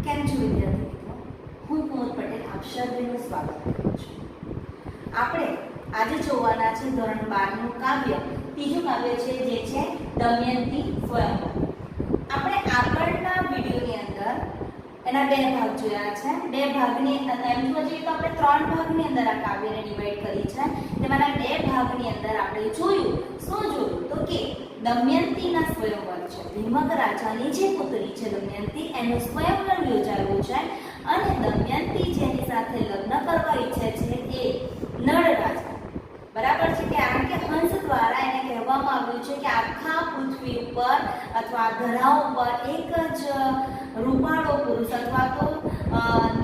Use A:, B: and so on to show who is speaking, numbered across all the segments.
A: કેમ છો વિદ્યાર્થી મિત્રો? હું કુમુદ પટેલ આપ સર્વેનું સ્વાગત કરું છું. આપણે આજે જોવાના છે ધોરણ 12 નું કાવ્ય. ત્રીજું કાવ્ય છે જે છે દમયંતી સ્વયંવર. આપણે આગળના વિડિયોની અંદર એના બે ભાગ જોયા છે. બે ભાગની અંદર એમ જોવા જઈએ તો આપણે ત્રણ ભાગની અંદર આ કાવ્યને ડિવાઈડ કરી છે. તેમાંના બે ભાગની અંદર આપણે જોયું તો કે દમયંતીના સ્વયંવર છે. ભીમક રાજાની જે પુત્રી છે દમયંતી, એનું સ્વયંવર યોજાયું છે અને દમયંતી જેની સાથે લગ્ન કરવા ઈચ્છે છે એ નળ રાજા, બરાબર છે. કારણ કે હંસ દ્વારા એને કહેવામાં આવ્યું છે કે આખા પૃથ્વી ઉપર અથવા ધરા ઉપર એક જ રૂપાળો પુરુષ અથવા તો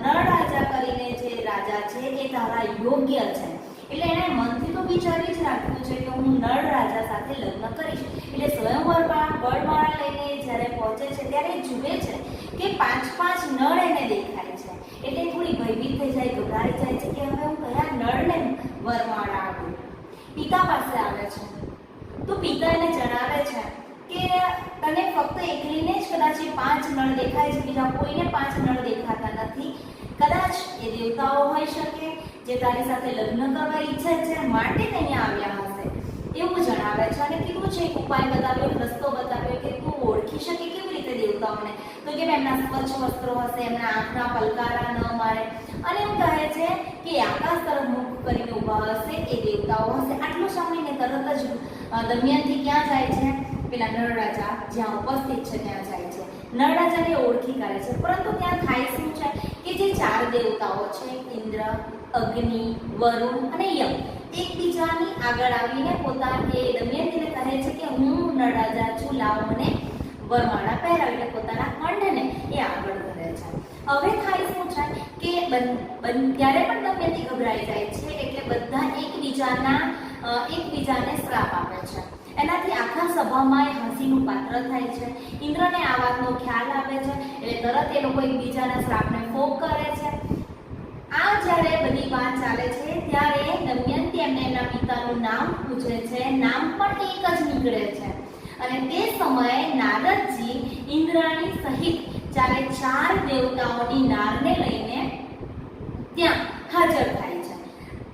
A: નળ રાજા કરીને જે રાજા છે એ તારા યોગ્ય છે. એટલે એને મનથી તો વિચારી જ રાખ્યું છે કે હું નળ રાજા સાથે લગ્ન કરીશ. એટલે સ્વયંવરમાં વરમાળા લઈને જ્યારે પહોંચે છે ત્યારે જુએ છે કે 5-5 નળ એને દેખાય છે. એટલે થોડી ભયભીત થઈ જાય, ગભરાઈ જાય છે કે હવે હું કયા નળને વરમાળા આપું. પિતા પાસે આવે છે તો પિતા એને જણાવે છે કે તને ફક્ત એકલીને જ કદાચ 5 નળ દેખાય છે, બીજા કોઈને 5 નળ દેખાતા નથી. કદાચ એ દેવતાઓ હોઈ શકે જે તારી સાથે લગ્ન કરવા ઈચ્છે છે, માટે અહીંયા આવ્યા હશે એવું જણાવે છે. અને કીધું છે એક ઉપાય બતાવ્યો, રસ્તો બતાવ્યો કે તું ઓળખી શકે કેવી રીતે દેવતાઓને, તો કે એમના સ્વચ્છ વસ્ત્રો હશે, એમના આંખના પલકારા ન મારે, અને એમ કહે છે કે આકાશ તરફ મુખ કરીને ઊભા હશે એ દેવતાઓ હશે. આટલું સાંભળીને તરત જ દમયંતી ક્યાં જાય છે? પેલા નળ રાજા જ્યાં ઉપસ્થિત છે ત્યાં જાય છે. નળ રાજાને ઓળખી કાઢે છે. પરંતુ ત્યાં થાય શું છે કે જે 4 દેવતાઓ છે ઇન્દ્ર, અગ્નિ, વરુણ અને યમ, એકબીજાની આગળ આવીને પોતાની દમયંતીને કહે છે કે હું નળ રાજા છું, લાવ મને વરમાળા પહેરાવીને પોતાના કંઠને એ આગળ કરે છે. હવે થાય શું છે કે ત્યારે પણ દમયંતી ગભરાઈ જાય છે. એટલે બધા એકબીજાને શ્રાપ આપે છે. એનાથી આખા સભામાં એ હસીનું પાત્ર થાય છે. ઇન્દ્રને આ વાતનો ખ્યાલ આવે છે એટલે તરત એ લોકો એકબીજાના શ્રાપને ફોક કરે છે. આ જ્યારે બધી વાત ચાલે છે ત્યારે દમયંતી એમને એમના પિતાનું નામ પૂછે છે. નામ પણ એક જ નીકળે છે. અને તે સમયે નારદજી ઇન્દ્રાણી સહિત 4 દેવતાઓની નારને લઈને ત્યાં હાજર થાય છે.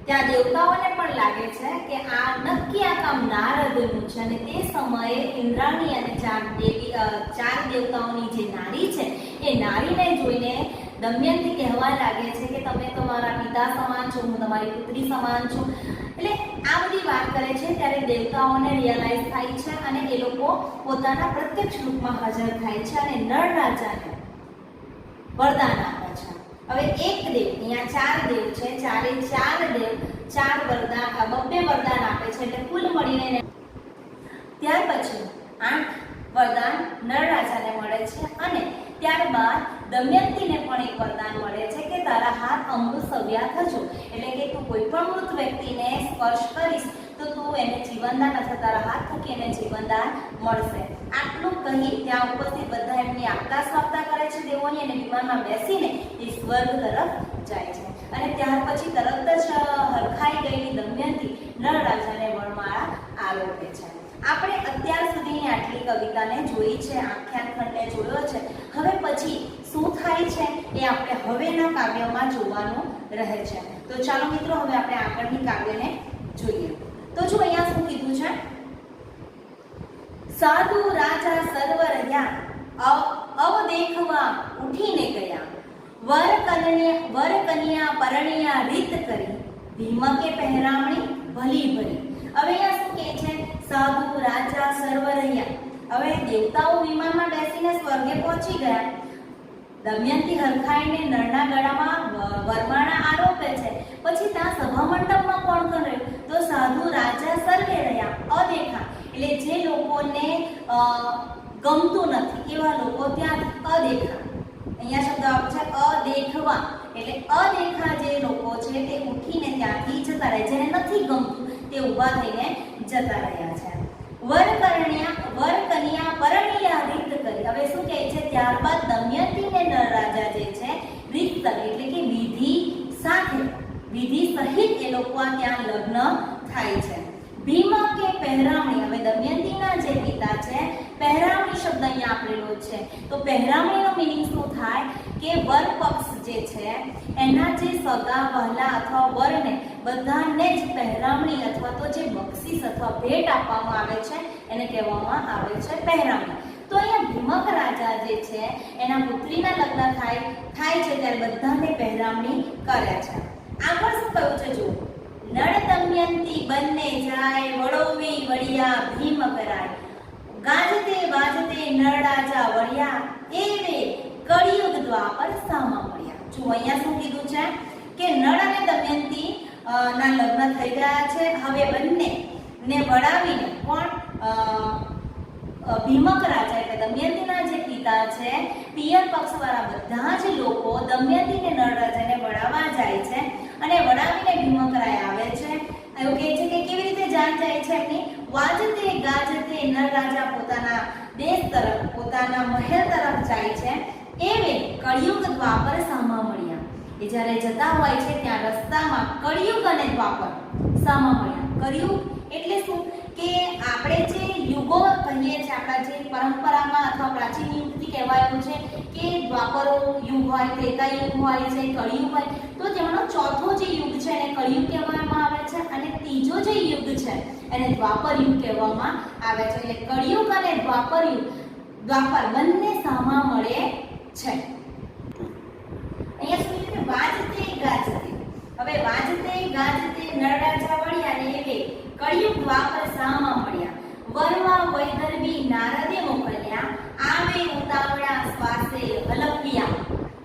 A: ત્યાં દેવતાઓને પણ લાગે છે કે આ નક્કી આ કામ નારદનું છે. અને તે સમયે ઇન્દ્રાણી અને 4 દેવતાઓની જે નારી છે એ નારીને જોઈને દમયંતી કહેવા લાગે છે કે તમે તો મારા પિતા સમાન છો, હું તમારી પુત્રી સમાન છું. એટલે આ બધી વાત કરે છે ત્યારે દેવતાઓને રિયલાઇઝ થાય છે અને એ લોકો પોતાના પ્રત્યક્ષ રૂપમાં હાજર થાય છે અને નળ રાજાને વરદાન આપે છે. હવે એક દેવ, અહીંયા 4 દેવ છે, 4 દેવ 4 વરદાન, 2 વરદાન આપે છે. એટલે કુલ મળીને ત્યાર પછી 8 વરદાન નળ રાજાને મળે છે. અને ત્યારબાદ દમયંતીને પણ એક વરદાન મળે છે કે તારા હાથ અમૃત સવ્યા થજો. એટલે કે તું કોઈ પણ મૃત વ્યક્તિને સ્પર્શ કરીશ તો તું એને જીવનદાન અથવા તારા હાથ થકી એને જીવનદાન મળશે. આટલું કહી ત્યાં ઉપસ્થિત બધા એમની આપતા સ્વાગતા કરે છે દેવોની, અને વિમાનમાં બેસીને એ સ્વર્ગ તરફ જાય છે. અને ત્યાર પછી તરત જ હરખાઈ ગયેલી દમયંતી નળ રાજાને વરમાળા આરોપે છે. આપણે અત્યાર સુધીની આટલી કવિતાને જોઈ છે, આખ્યાન ખંડને જોયો છે. હવે પછી શું થાય છે એ આપણે હવેના કાવ્યમાં જોવાનું રહે છે. તો ચાલો મિત્રો હવે આપણે આગળની કાવ્યને જોઈએ. તો જો અહીંયા શું કીધું છે? સાધુ રાજા સર્વ રહ્યા અવ દેખવા ઉઠીને ગયા, વર કન્યા પરણિયા રીત કરી, ભીમકે પહેરામણી ભલી ભરી. હવે અહીંયા શું કહે છે? સાધુ રાજા સર્વ રહ્યા. હવે દેવતાઓ વિમાનમાં બેસીને સ્વર્ગે પહોંચી ગયા. દમયંતી હરખાઈને નળના ગળામાં વરમાળા આરોપે છે. પછી ત્યાં સભા મંડપમાં કોણ રહ્યું? તો સાધુ રાજા સર્વે રહ્યા અદેખા. એટલે જે લોકોને ગમતું નથી એવા લોકો ત્યાં અદેખા, અહીંયા શબ્દ આપ છે અદેખવા. એટલે અદેખા જે લોકો છે તે ઉઠીને ત્યાંથી જતા રહે, જેને નથી ગમતું તે ઊભા થઈને જતા રહ્યા છે. વર કન્યા પરણિયા રીત કરી. હવે શું કહે છે? ત્યારબાદ દમયંતી ને નળ રાજા જે છે રીત કરી એટલે કે વિધિ સાથે, વિધિ સહિત એ લોકો ત્યાં લગ્ન થાય છે. ભીમકે પહેરામણી. હવે દમયંતીના જે પિતા છે, પહેરામણી શબ્દ અહીંયા આપેલો છે. તો પહેરામણીનો મીનિંગ શું થાય કે કે વર પક્ષ જે છે એના જે સગા વહાલા અથવા વરને બધાને જ પહેરામણી અથવા તો જે બક્ષિસ અથવા ભેટ આપવામાં આવે છે એને કહેવામાં આવે છે પહેરામણી. તો અહીંયા ભીમક રાજા જે છે એના પુત્રીના લગ્ન થાય છે ત્યારે બધાને પહેરામણી કરે છે. આગળ શું કહ્યું છે જુઓ, નળ દમયંતી બંને જાય વડોવી વડિયા ભીમ કરાય, ગાજતે વાજતે નળ રાજા વળ્યા એવે કળિયુગ દ્વાપર સામા મળ્યા. જો અહીંયા શું કીધું છે કે નળ અને દમયંતી ના લગ્ન થઈ ગયા છે. હવે બંને ને વડાવીને કોણ ભીમક રાજા એટલે દમયંતીના જે પિતા છે પિયર પક્ષવાળા બધા જ લોકો દમયંતીને નળ રાજાને વડાવવા જાય છે અને વડાવીને ભીમક રાય આવે છે. એવું કહે છે કે કેવી રીતે જાન જાય છે એમની, વાજતે ગાજતે નળ રાજા પોતાના દેશ તરફ પોતાના મહેલ તરફ જાય છે એવે કળિયુગ દ્વાપર સામા મળ્યા. એ જ્યારે જતા હોય છે ત્યાં રસ્તામાં કળિયુગ અને દ્વાપર સામા મળ્યા. કળિયુગ એટલે શું કે આપણે જે યુગો કહીએ છીએ આપણા જે પરંપરામાં અથવા પ્રાચીન યુગથી કહેવાયું છે કે દ્વાપરો યુગ હોય, ત્રેતા યુગ હોય છે, કળિયુગ હોય, તો તેમાંનો ચોથો જે યુગ છે એને કળિયુગ કહેવામાં આવે છે અને ત્રીજો જે યુગ છે એને દ્વાપર યુગ કહેવામાં આવે છે. એટલે કળિયુગ અને દ્વાપર બંને સામા મળે છે. અહીંયા શું છે વાજતે ગાજતે. હવે વાજતે ગાજતે નળ રાજા વળ્યા ને એવે કળિયુગ દ્વાપર સામા મળ્યા, વરવા વૈદર્ભી નારદે મોકલ્યા, આવે ઉતાવળા શ્વાસે હલફિયા.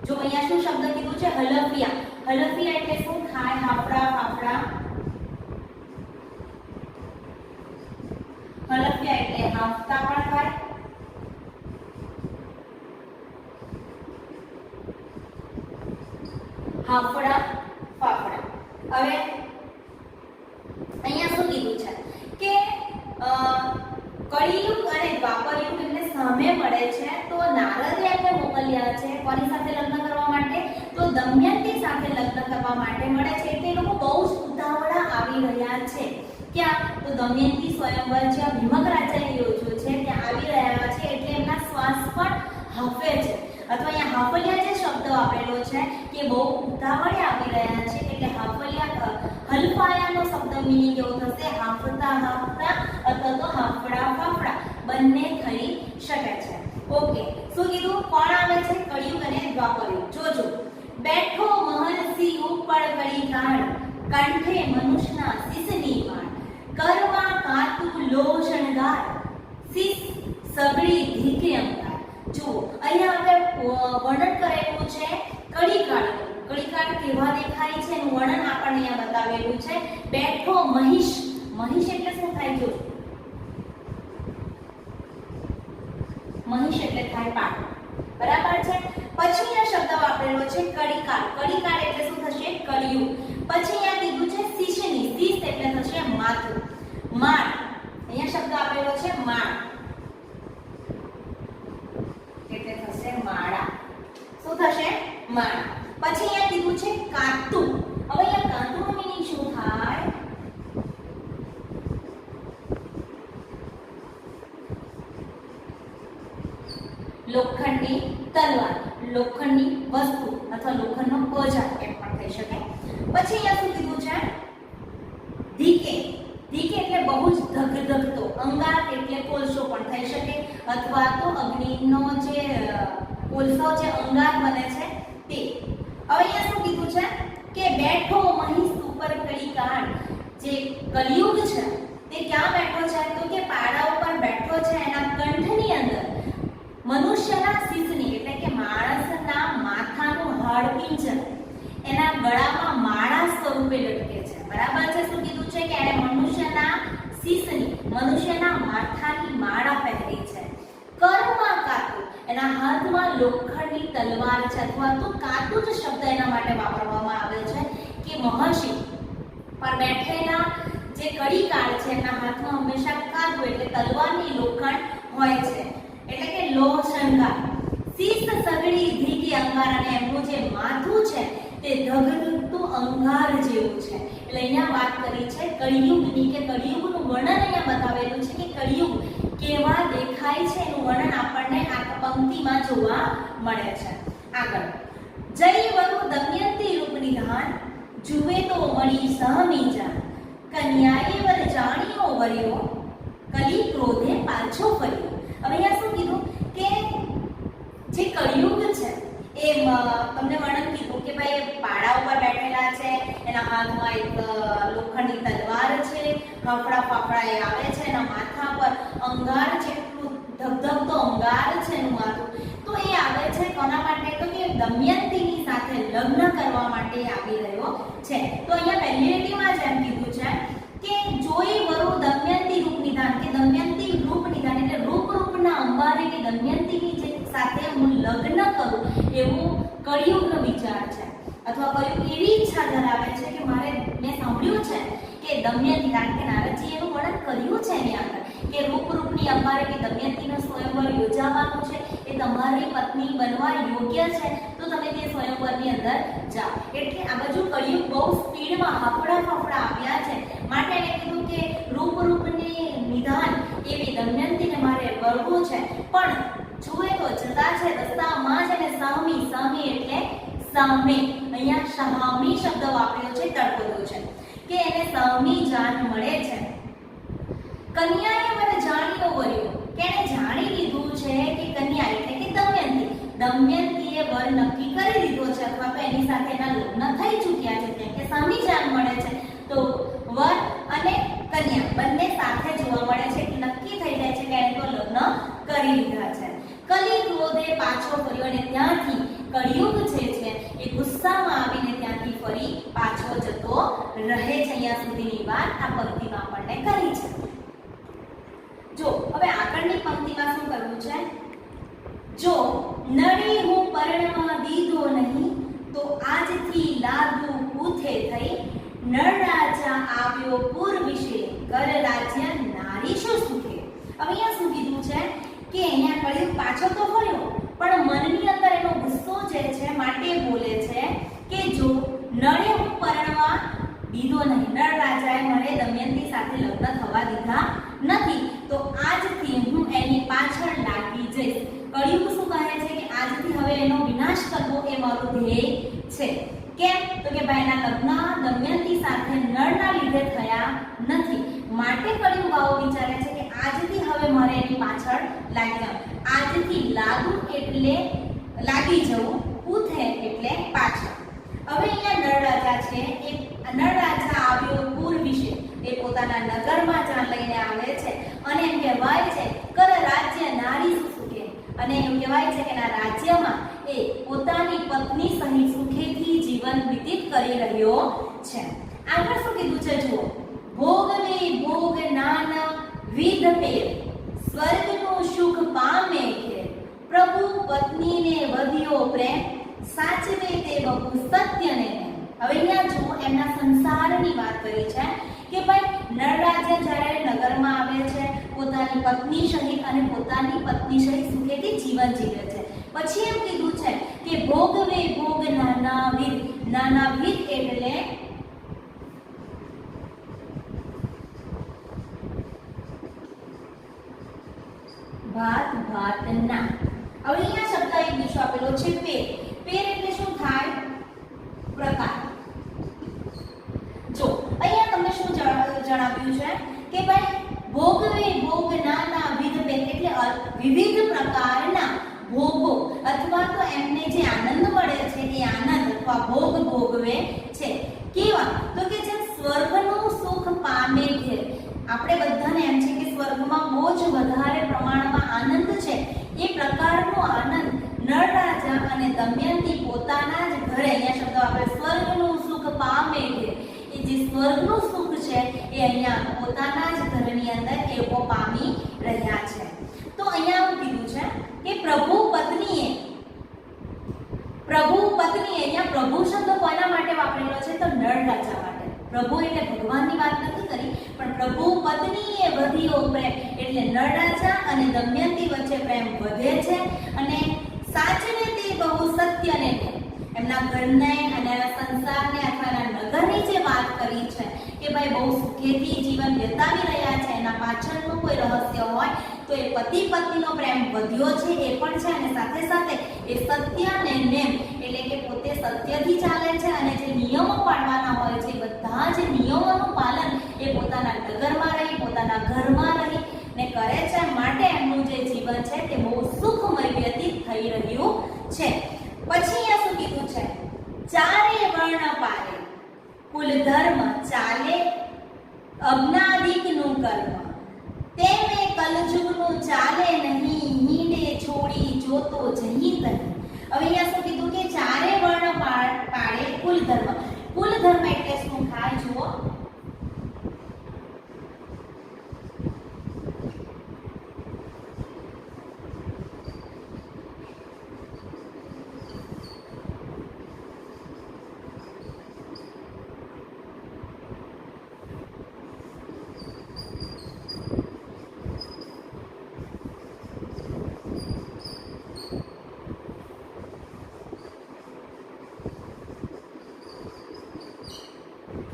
A: જો અહીંયા શું શબ્દ કીધું છે હલફિયા. હલફિયા એટલે શું થાય હાફડા ફાફડા. હલફિયા એટલે હાફતા પણ થાય, હાફડા ફાફડા. હવે અહીંયા શું કીધું છે કે કળિયુગ અને દ્વાપર યુગ એટલે સામે મળે છે. તો નારદે એમને મોકલ્યા છે કોની સાથે લગ્ન કરવા માટે, તો દમયંતી સાથે લગ્ન કરવા માટે મળે છે. એટલે લોકો બહુ જ ઉતાવળા આવી રહ્યા છે. ક્યાં, તો દમયંતી સ્વયંવર જ્યાં ભીમક રાજાએ યોજ્યો છે ત્યાં આવી રહ્યા છે. એટલે એમના શ્વાસ પણ હાફે છે. અથવા અહીંયા હાફલિયા જે શબ્દ વાપરેલો છે કે બહુ ઉતાવળે આવી રહ્યા છે એટલે હાફલિયા હલફાયાનો શબ્દ મીનિંગ એવો થશે હાફતા હાફતા અથવા તો હાફડા ફાફડા બંને થઈ શકે છે. ઓકે, શું કીધું, કોણ આવે છે, કળિયુગ અને દ્વાપર યુગ. જોજો, બેઠો મહર્ષિ ઉપર કળી કાળ, કંઠે મનુષ્યના શિશની વાળ, કરવા કાતું લો શણગાર, શિશ સગડી ધીકે અંગાર. જુઓ અહીંયા આપણે વર્ણન કરેલું છે કળીકાળ. કળીકાળ કેવા દેખાય છે એનું વર્ણન આપણને અહીંયા બતાવેલું છે. બેઠો મહિષ. મહિષ એટલે શું થાય, જો મહિષ એટલે થાય પાટ, બરાબર છે. પછી આ શબ્દ વાપરેલો છે કળીકાળ. કળીકાળ એટલે શું થશે, કળિયુગ. પછી અહીંયા કીધું છે શિશની. શિશ એટલે થશે માથું. માળ, અહીંયા શબ્દ આપેલો છે માળ એટલે થશે માળા. શું થશે, માળા. પછી અહીંયા કીધું છે કાતું. હવે અહીંયા કાતુંનો મીનિંગ શું થાય, લોખંડની તલવાર, લોખંડની વસ્તુ અથવા લોખંડનો ઓજાર એમ પણ થઈ શકે. પછી અહીંયા શું કીધું છે, ધીકે. ધીકે એટલે બહુ જ ધગધગતો. અંગાર એટલે કોલસો પણ થઈ શકે અથવા તો અગ્નિનો જે કોલસો જે અંગાર બને છે તે. હવે અહીંયા શું કીધું છે કે બેઠો મહિષ ઉપર કળી કાળ. જે કળિયુગ છે તે ક્યાં બેઠો છે, તો કે પાડા ઉપર બેઠો છે. એના કંઠની અંદર મનુષ્યના શિશની એટલે કે માણસના માથાનું હાડપિંજર એના ગળામાં માળા સ્વરૂપે લટકે છે. બરાબર છે. શું કીધું છે કે એને મનુષ્યના શિશની મનુષ્યના માથાની માળા પહેરી છે. કરમાં કાતું, એના હાથમાં લોખંડની તલવાર છે અથવા તો કાતું જ શબ્દ એના માટે વાપરવામાં આવે છે કે મહર્ષિ પર બેઠેલા જે કળીકાળ છે એના હાથમાં હંમેશા કાતું એટલે તલવારની લોખંડ હોય છે એટલે કે લોહ શણગાર. શિશ સગડી ધીકી અંગાર, અને એમનું જે માથું છે તે ધગધગતું અંગાર જેવું છે. એટલે અહીંયા વાત કરી છે કળિયુગની કે કળિયુગનું વર્ણન અહીંયા બતાવેલું છે કે કળિયુગ કેવા દેખાય છે એનું વર્ણન આપણને આ પંક્તિમાં જોવા મળે છે. આગળ જઈ વરુ દમયંતી રૂપ નિધાન, જુએ તો મળી સહમી જાન, કન્યાએ વર જાણ્યો વર્યો, કલી ક્રોધે પાછો ફર્યો. હવે અહીંયા શું કીધું કે જે કળિયુગ છે એ તમને વર્ણન કીધું કે ભાઈ પાડા ઉપર બેઠેલા છે, એના હાથમાં એક લોખંડની તલવાર છે, ફાફડા ફાફડા એ આવે છે, એના માથા પર અંગાર જેટલું ધગધગતો અંગાર છે એનું માથું. તો એ આવે છે કોના માટે? તો કે દમયંતીની સાથે લગ્ન કરવા માટે આવી રહ્યો છે. તો અહીંયા પહેલી લીટીમાં જ એમ કીધું છે કે જોઈ વરુ દમયંતી રૂપ નિધાન, કે દમયંતી રૂપ નિધાન એટલે રૂપના અંબારે કે દમયંતીની જે સાથે હું લગ્ન કરું એવું કળિયુગનો વિચાર છે, અથવા કળિયુગ એવી ઈચ્છા ધરાવે છે કે મારે, મેં સાંભળ્યું છે કે દમયંતી, કારણ કે નારદજી એનું વર્ણન કર્યું છે એની આગળ કે રૂપની અંબારે કે દમયંતીનો સ્વયંવર યોજાવાનું છે, એ તમારી પત્ની બનવા યોગ્ય છે, તો તમે તે સ્વયંવરની અંદર જાઓ. એટલે આ બાજુ કળિયુગ બહુ સ્પીડમાં હાફડા ફાફડા આવ્યા છે, માટે એને કીધું કે રૂપની નિધાન એવી દમયંતીને મારે વરવું છે. પણ જુએ તો જતા છે રસ્તામાં જ એને સામી એટલે સામે, અહીંયા સામી શબ્દ વાપર્યો છે, તળપદો છે કે એને સામી જાન મળે છે. કન્યાએ મને જાણ્યો વર્યો, કે એને જાણી લીધું છે કે કન્યા એટલે કે દમયંતીએ વર નક્કી કરી દીધો છે, અથવા તો એની સાથે એના લગ્ન થઈ ચૂક્યા છે, કેમ કે સામી જાન મળે છે. તો વર અને કન્યા બંને સાથે જોવા મળે છે, નક્કી થઈ જાય છે કે એને તો લગ્ન કરી લીધા છે. કલી ક્રોધે પાછો ફર્યો, અને ત્યાંથી કળિયુગ છે એ ગુસ્સામાં આવીને ત્યાંથી ફરી પાછો જતો રહે છે. અહીંયા સુધીની વાત આ પંક્તિમાં આપણને કરી છે. જો હવે આગળની પંક્તિમાં શું કરવું છે? જો નડી હું પરણવા દીધો નહીં, તો આજથી લાગુ પૂથે થઈ, નર રાજા આવ્યો પૂર વિશે, કર રાજ્ય નારી શું સુખે. હવે અહીંયા શું કીધું છે કે અહીંયા કળિયુગ પાછો તો ફર્યો, પણ મનની અંદર એનો ગુસ્સો જે છે માટે બોલે છે કે જો નળે હું પરણવા દીધો નહીં, નળ રાજાએ મને દમયંતી સાથે લગ્ન થવા દીધા નથી, તો આજથી હું એની પાછળ લાગી જઈશ. કળિયુગ શું કહે છે કે આજથી હવે એનો વિનાશ કરવો એ મારું ધ્યેય છે. કેમ? તો કે ભાઈ એના લગ્ન દમયંતી સાથે નળના લીધે થયા નથી, માટે કળિયુગ આવો વિચારે છે કે આજથી હવે મારે એની પાછળ લાગી જવું. આજથી લાગુ એટલે લાગી જવું, પૂથે એટલે પાછળ. હવે અહીંયા નળ રાજા છે, એ નળ રાજા આવ્યો પૂર વિશે, એ પોતાના નગરમાં જ્યાં લઈને આવે છે, અને એમ કહેવાય છે કર રાજ્ય નારી સુખે, અને એમ કહેવાય છે કે એના રાજ્યમાં એ પોતાની પત્ની સહિત સુખેથી જીવન વ્યતીત કરી રહ્યો છે. આગળ શું કીધું છે જુઓ, ભોગવે ભોગ નાના વિધ પેર, સ્વર્ગનું સુખ પામે ઘેર, પ્રભુ પત્નીને વધ્યો પ્રેમ, સાચવે તે બહુ સત્યને. હવે અહીંયા જુઓ એમના સંસારની વાત કરી છે કે ભાઈ નળરાજા જ્યારે નગરમાં આવે છે, પોતાની પત્ની સહિત અને પોતાની પત્ની સહિત સુખેથી જીવન જીવે છે. પછી એમ કીધું છે કે ભોગવે ભોગ નાનાવિધ એટલે ભાતના. હવે અહીંયા શબ્દ એક બીજો આપેલો છે પેર. પેર એટલે શું થાય? પ્રકાર. જો અહીંયા તમને શું જણાવ્યું છે કે ભાઈ ભોગવે ભોગ નાનાવિધ પેર એટલે વિવિધ પ્રકારના ભોગો, અથવા તો એમને જે આનંદ મળે છે એ આનંદ અથવા ભોગ ભોગવે છે. કેવા? તો કે જેમ સ્વર્ગનું સુખ પામે છે. આપણે બધાને એમ છે કે સ્વર્ગમાં બહુ જ વધારે પ્રમાણમાં આનંદ છે, એ પ્રકારનો આનંદ નળ રાજા અને દમયંતી પોતાના જ ઘરે, અહીંયા શબ્દ આપણે સ્વર્ગનું સુખ પામે છે, એ જે સ્વર્ગનું સુખ છે એ અહીંયા પોતાના જ ઘરની અંદર એવો પામી રહ્યા છે. તો અહીંયા એવું કીધું છે કે પ્રભુ પત્નીએ, અહીંયા પ્રભુ શબ્દ કોના માટે વાપરેલો છે? તો નળ રાજા માટે. પ્રભુ એટલે ભગવાનની વાત નથી કરી, પણ પ્રભુ પત્નીએ વધ્યો પ્રેમ એટલે નળ રાજા અને દમયંતી વચ્ચે પ્રેમ વધે છે, અને સાચવે તે બહુ સત્યને, એમના ઘરને અને સંસારને અથવા એના નગરની જે વાત કરી છે કે ભાઈ બહુ સુખેથી જીવન વિતાવી રહ્યા છે, એના પાછળનું કોઈ રહસ્ય હોય તો એ પતિ પત્નીનો પ્રેમ વધ્યો છે એ પણ છે, અને સાથે સાથે એ સત્ય અને નેમ એટલે કે પોતે સત્યથી ચાલે છે અને જે નિયમો પાળવાના હોય છે બધા જ નિયમોનું પાલન એ પોતાના નગરમાં રહી, પોતાના ઘરમાં રહી ને કરે છે. માટે એમનું જે જીવન છે તે બહુ સુખમય વ્યતીત થઈ રહ્યું છે. પછી અહીંયા શું કીધું છે? ચારે વર્ણ પારે કુલ ધર્મ ચાલે અજ્ઞાધિકનું કર્મ, તેમે કલજુગનું ચાલે નહીં, હીંડે છોડી જોતો જહી તહી. હવે અહીંયા શું કીધું કે ચારે વર્ણ પાડે કુલ ધર્મ. કુલ ધર્મ એટલે શું થાય જુઓ.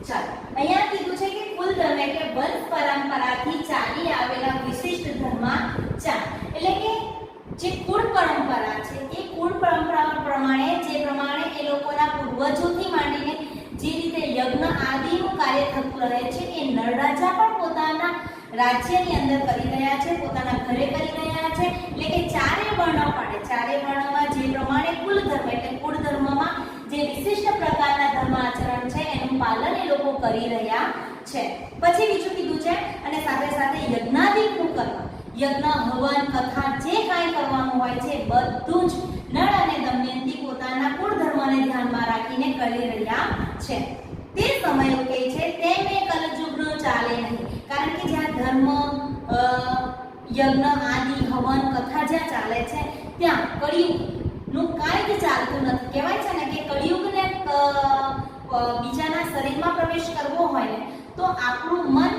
A: ચાલો અહીંયા કીધું છે કે કુલ ધર્મ એટલે વંશ પરંપરાથી ચાલી આવેલા વિશિષ્ટ ધર્માચાર. એટલે કે જે કુળ પરંપરા છે એ કુળ પરંપરા પ્રમાણે એ લોકોના પૂર્વજોથી માંડીને જે રીતે યજ્ઞ આદિનું કાર્ય થતું રહે છે એ નળ રાજા પણ પોતાના રાજ્યની અંદર કરી રહ્યા છે, પોતાના ઘરે કરી રહ્યા છે. એટલે કે ચારે વર્ણ પાડે, ચારે વર્ણમાં જે પ્રમાણે કુલ ધર્મ એટલે કુળ ધર્મમાં જે વિશિષ્ટ પ્રકારના ધર્મ આચરણ છે એનું પાલન એ લોકો કરી રહ્યા છે. પછી બીજું કીધું છે અને સાથે સાથે યજ્ઞાદિકનું કર્મ, યજ્ઞ હવન કથા જે કાંઈ કરવાનું હોય છે બધું જ નળ અને દમયંતી પોતાના કુળ ધર્મને ધ્યાનમાં રાખીને કરી રહ્યા છે. તે સમય કહે છે તેમે કલયુગનો ચાલે નહીં, કારણ કે જ્યાં ધર્મ યજ્ઞ આદિ હવન કથા જ્યાં ચાલે છે ત્યાં કળિયુગ નું કાંઈ જ ચાલતું નથી. કહેવાય છે ને કે કળિયુગને બીજાના શરીરમાં પ્રવેશ કરવો હોય ને તો આપણું મન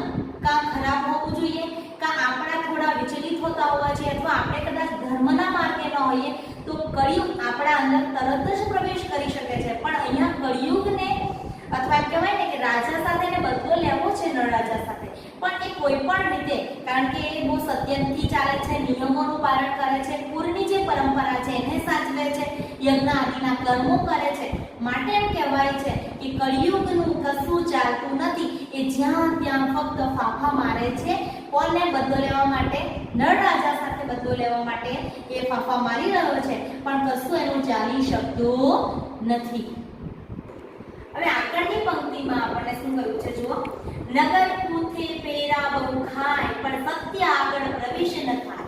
A: કાં ખરાબ હોવું જોઈએ, કાં આપણા થોડા વિચલિત હોતા હોવા જોઈએ, અથવા આપણે કદાચ ધર્મના માર્ગે ન હોઈએ તો કળિયુગ આપણા અંદર તરત જ પ્રવેશ કરી શકે છે. પણ અહીંયા કળિયુગને અથવા કહેવાય ને કે રાજા સાથે ને બદલો લેવો છે નળ રાજા સાથે, પણ એ કોઈ પણ રીતે, કારણ કે એ બહુ સત્યથી ચાલે છે, નિયમોનું પાલન કરે છે, પૂર્વની જે પરંપરા છે એને સાચવે છે, યજ્ઞ આદિના કર્મો કરે છે. માટે એમ કહેવાય છે કે કળિયુગનું કશું ચાલતું નથી. એ જ્યાં ત્યાં ફક્ત ફાફા મારે છે. કોને બદલો લેવા માટે? નળ રાજા સાથે બદલો લેવા માટે એ ફાફા મારી રહ્યો છે, પણ કશું એનું ચાલી શકતું નથી. હવે આગળની પંક્તિમાં આપણને શું કહ્યું છે જુઓ. નગર કૂથે પેરા બહુ ખાય પણ સત્ય આગળ પ્રવેશ ન થાય,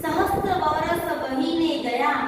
A: સહસ્ત્ર વર્ષ વહીને ગયા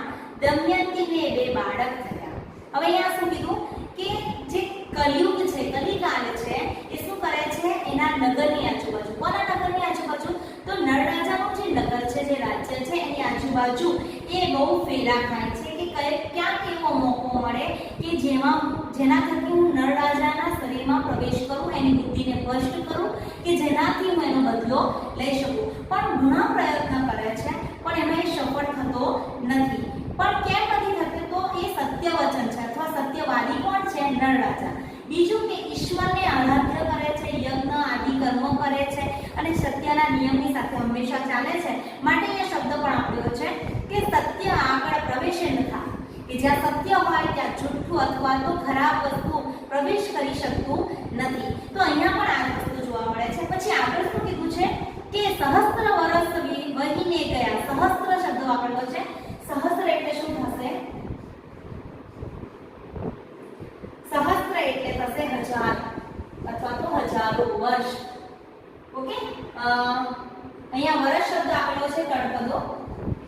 A: દમયંતીને બે બાળક થયા. હવે અહીંયા શું કીધું કે જે કલિયુગ છે, કલિકાલ છે, એ શું કરે છે એના નગરની આજુબાજુ, કોના નગરની આજુબાજુ? તો નળ રાજાનું જે નગર છે, જે રાજ્ય છે એની આજુબાજુ એ બહુ ફેરા ખાય છે કે ક્યાંક એવો મોકો મળે કે જેના થકી હું નળ રાજાના શરીરમાં પ્રવેશ કરું, એની બુદ્ધિને ભ્રષ્ટ કરું, કે જેનાથી હું એનો બદલો લઈ શકું. પણ ઘણા પ્રયત્ન કરે છે પણ એમાં એ સફળ થતો નથી. પણ કેમ નથી થતો? તો એ સત્ય વચન છે અથવા સત્યવાદી કોણ છે? નળ રાજા. બીજું કે ઈશ્વરને આરાધ્ય કરે છે, યજ્ઞ આદિ કર્મો કરે છે અને સત્યના નિયમની સાથે હંમેશા ચાલે છે. માટે એ શબ્દ પણ આપ્યો છે કે સત્ય આગળ પ્રવેશ ન થાય, કે જ્યાં સત્ય હોય ત્યાં જૂઠું અથવા તો ખરાબ વસ્તુ પ્રવેશ કરી શકતું નથી. તો અહીંયા પણ આ વસ્તુ જોવા મળે છે. પછી આગળ શું કીધું છે કે સહસ્ત્ર વર્ષ વહીને ગયા. સહસ્ત્ર શબ્દ વાપરેલો છે. સહસ્ત્ર એટલે શું થશે? સહસ્ત્ર એટલે થશે 1000 અથવા તો હજારો વર્ષ. ઓકે, અહીંયા વર્ષ શબ્દ આપેલો છે તળપદો,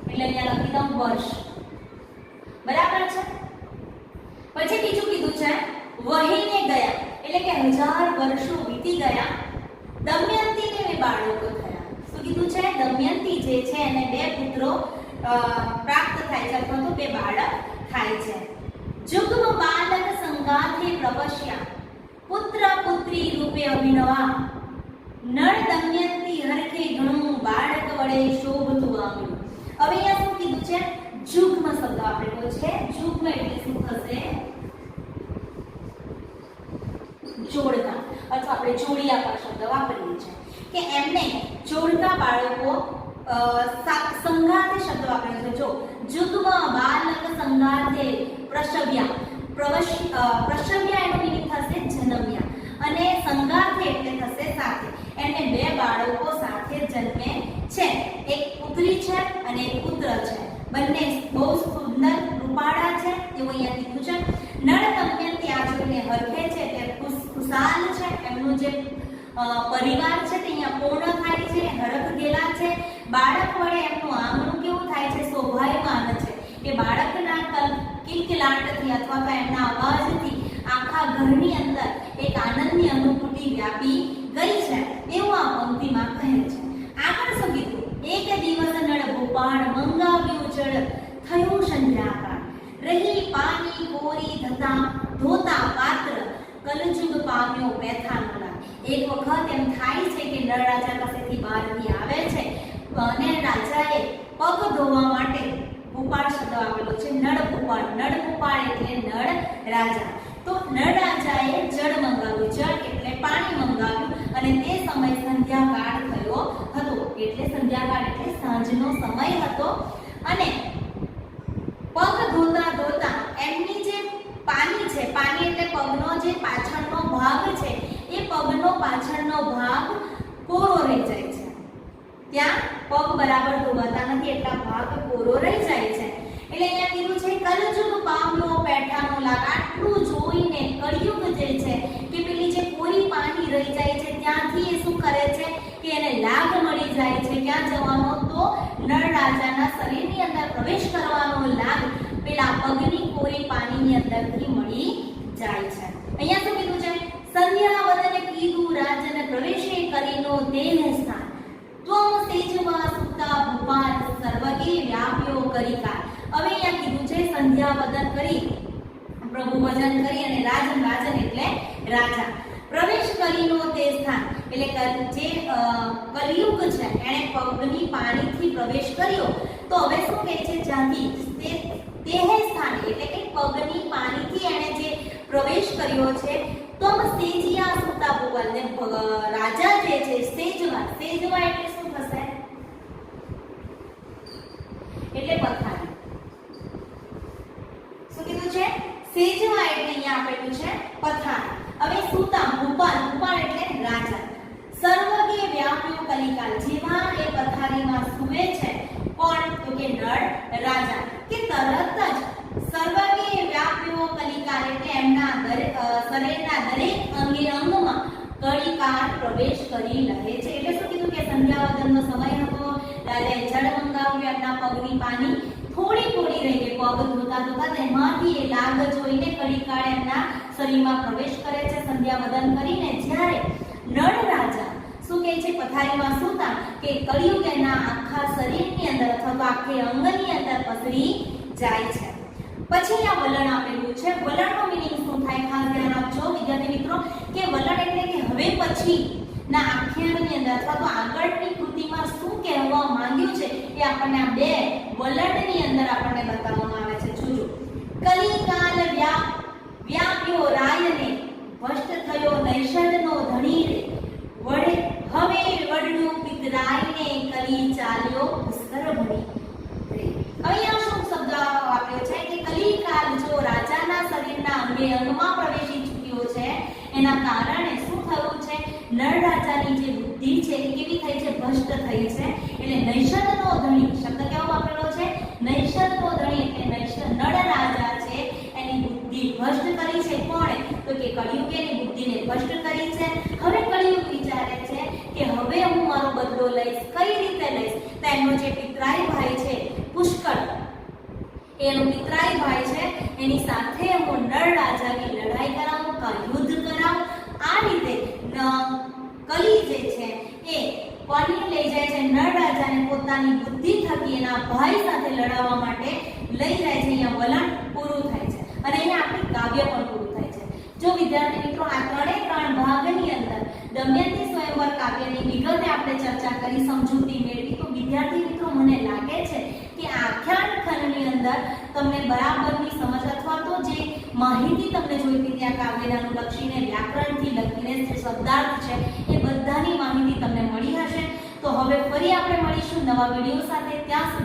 A: એટલે અહીંયા લખી દઉં વર્ષ. બરાબર છે. પછી બીજું કીધું છે વહીને ગયા, એટલે કે 1000 વર્ષો વીતી ગયા. દમયંતીને બે બાળકો થયા. શું કીધું છે? દમયંતી જે છે એને બે પુત્રો પ્રાપ્ત થાય છે અથવા તો બે બાળક થાય છે. જુગ્મ બાલક સંગાથે પ્રવશ્યા, પુત્ર પુત્રી રૂપે અભિનવા, નળ દમયંતી હરખે ઘણું બાળક વડે શોભતું આવ્યું. હવે અહીંયા શું કીધું છે? જુગ્મ શબ્દ આપેલો છે. જુગ્મ એટલે શું થશે? જોડકા અથવા આપણે જોડિયા પર શબ્દ વાપરીએ છીએ કે એમને જોડકા બાળકો સંગાથે શબ્દ વાપરેલો છે. જો જુગ્મ બાલક સંગાથે પ્રસવ્યા, પ્રસવ્યા એનો મીનિંગ થશે જન્મ્યા, અને સંગાથે એટલે થશે સાથે. એમને બે બાળકો સાથે જન્મે છે, એક પુત્રી છે અને એક પુત્ર છે. બંને બહુ સુંદર રૂપાળા છે એવું અહીંયા કીધું છે. નળ દમયંતી આ જોઈને હરખે છે, તે ખુશાલ છે. એમનું જે પરિવાર છે તે અહીંયા પૂર્ણ થાય છે, હરખ ગેલા છે. બાળક વડે એમનું આંગણું કેવું થાય છે, શોભાયમાન છે. કે બાળકના કિલકિલાટથી અથવા તો એમના અવાજથી આખા ઘરની અંદર એક આનંદની અનુભૂતિ વ્યાપી ગઈ છે એવું આ પંક્તિમાં કહે છે. આગળ શું કીધું? એક દિવસ નળ ભૂપાળ મંગાવ્યું જળ, થયું સંધ્યાકાળ, રહી પાણી કોરી ધોતા પાત્ર, કલજુગ પામ્યો વ્યથાનો લાગ. એક વખત એમ થાય છે કે નળ રાજા પાસેથી બહારથી આવે છે અને રાજાએ પગ ધોવા માટે ભૂપાળ શબ્દ આપેલો છે, નળ ભૂપાળ. નળ ભૂપાળ એટલે નળ રાજા. તો નળ રાજાએ જળ મંગાવ્યું, જળ એટલે પાણી મંગાવ્યું, અને તે સમય સંધ્યાકાળ થયો હતો. એટલે સંધ્યાકાળ એટલે સાંજનો સમય હતો. અને પગ ધોતા ધોતા એમની જે પાની છે, પાની એટલે પગનો જે પાછળનો ભાગ છે, એ પગનો પાછળનો ભાગ કોરો રહી જાય છે. ત્યાં પગ બરાબર ધોવાતા નથી, એટલા ભાગ કોરો રહી જાય છે. એટલે અહીંયા કીધું છે કલજુગ પામ્યો પેઠાનો લાગ. આટલું જોઈને કળિયુગ જે છે કે પેલી જે કોરી પાની રહી જાય છે ત્યાંથી એ શું કરે છે કે એને લાગ મળી જાય છે. ક્યાં જવાનો? તો નળ રાજાના શરીરની અંદર પ્રવેશ કરવાનો લાગ પેલા પગની કોરી પાણીની અંદરથી મળી જાય છે. અહીંયા શું કીધું છે? સંધ્યાવદને કીધું રાજન પ્રવેશે કરીનો દેહ સ્થાન, ત્વમ સેજવા સુતા ભૂપાલ સર્વગે વ્યાપ્યો કરીકાર. હવે અહીંયા કીધું છે સંધ્યાવદન કરી, પ્રભુ ભજન કરી અને રાજન, રાજન એટલે રાજા, પ્રવેશ કરીનો તે સ્થાન એટલે જે કલિયુગ છે એણે પગની પાણીથી પ્રવેશ કર્યો. તો હવે શું કહે છે? જ્યાંથી તે સ્થાન એટલે કે પગની પાણીથી એણે જે પ્રવેશ કર્યો છે, તમ સેજિયા સુતા ભૂપાલ, ને રાજા જે છે સેજવા, સેજવા એટલે શું થશે? એટલે પથારી. શું કીધું છે? સેજવા એટલે અહીંયા આપેલું છે પથારી. હવે સુતા ભૂપાલ, ભૂપાલ એટલે રાજા. સર્વગે વ્યાપ્યો કલિકાલ, જેમાં એ પથારીમાં સૂવે છે કોણ? તો કે નળ રાજા. કે તરત જ સર્વગે વ્યાપ્યો કલિકાલ એટલે એમના શરીરના દરેક અંગે અંગમાં કલિકાર પ્રવેશ કરી લે છે. એટલે શું કીધું કે સંધ્યાવદનનો સમય હતો, રાજાએ જળ મંગાવ્યું, એમના પગની પાની થોડી થોડી રહી ગઈ. પગ ધોતા ધોતા તેમાંથી એ લાગ જોઈને કલિકાર એમના શરીરમાં પ્રવેશ કરે છે સંધ્યાવદન કરીને. જ્યારે નળ રાજા શું કહે છે? પથારીમાં સૂતા કે કળિયુગ એના આખા શરીરની અંદર અથવા તો આખે અંગની અંદર પસરી જાય છે. પછી આ વલણ આપેલું છે. વલણનો મીનિંગ શું થાય? ખાસ ધ્યાન આપજો વિદ્યાર્થી મિત્રો કે વલણ એટલે કે હવે પછી ના આખ્યાનની અંદર અથવા તો આગળની કૃતિમાં શું કહેવા માંગ્યું છે એ આપણને આ બે વલણની અંદર આપણને બતાવવામાં આવે છે. જોજો, કલિકાલ વ્યાપ્યો રાયને, ભ્રષ્ટ થયો નૈષદનો ધણી રે, વડે હવે વડનું પિતરાઈને કલી ચાલ્યો પુષ્કર ભણી રે. અહીંયા શું શબ્દ આપ્યો છે કે કલિકાલ જો રાજાના શરીરના અંગે અંગમાં પ્રવેશી ચૂક્યો છે, એના કારણે શું થયું છે? નળ રાજાની જે બુદ્ધિ છે એ કેવી થઈ છે? ભ્રષ્ટ થઈ છે. એટલે નૈષદનો ધણી શબ્દ કેવો વાપરેલો છે? નૈષદનો ધણી એટલે નળ રાજા છે એની બુદ્ધિ ભ્રષ્ટ કરી છે. કોણે? તો કે કળિયુગે એની બુદ્ધિને ભ્રષ્ટ કરી છે. હવે કળિયુગ વિચારે છે કે હવે હું મારો બદલો લઈશ. કઈ રીતે લઈશ? તો એમનો જે પિતરાઈ ભાઈ છે પુષ્કળ, એનો પિતરાઈ ભાઈ છે, એની સાથે હું નળ રાજાની લડાઈ કરાવું, યુદ્ધ કરાવું. આ રીતે કલી જે છે એ કોની લઈ જાય છે? નળ રાજાને પોતાની બુદ્ધિ થકી એના ભાઈ સાથે લડાવવા માટે લઈ જાય છે. અહીંયા વલણ પૂરું થાય છે અને અહીંયા આપણી કાવ્ય પણ પૂરું થાય છે. જો વિદ્યાર્થી મિત્રો આ ત્રણ ભાગની અંદર દમયંતી સ્વયંવર કાવ્યની વિગતે આપણે ચર્ચા કરી, સમજૂતી મેળવી, તો વિદ્યાર્થી મિત્રો મને લાગે છે કે આખ્યાન ખંડની અંદર તમને બરાબરની સમજ અથવા તો જે માહિતી તમને જોઈતી ત્યાં કાવ્યને અનુલક્ષીને વ્યાકરણથી લખીને જે શબ્દાર્થ છે એ બધાની માહિતી તમને મળી હશે. તો હવે ફરી આપણે મળીશું નવા વિડીયો સાથે. ત્યાં સુધી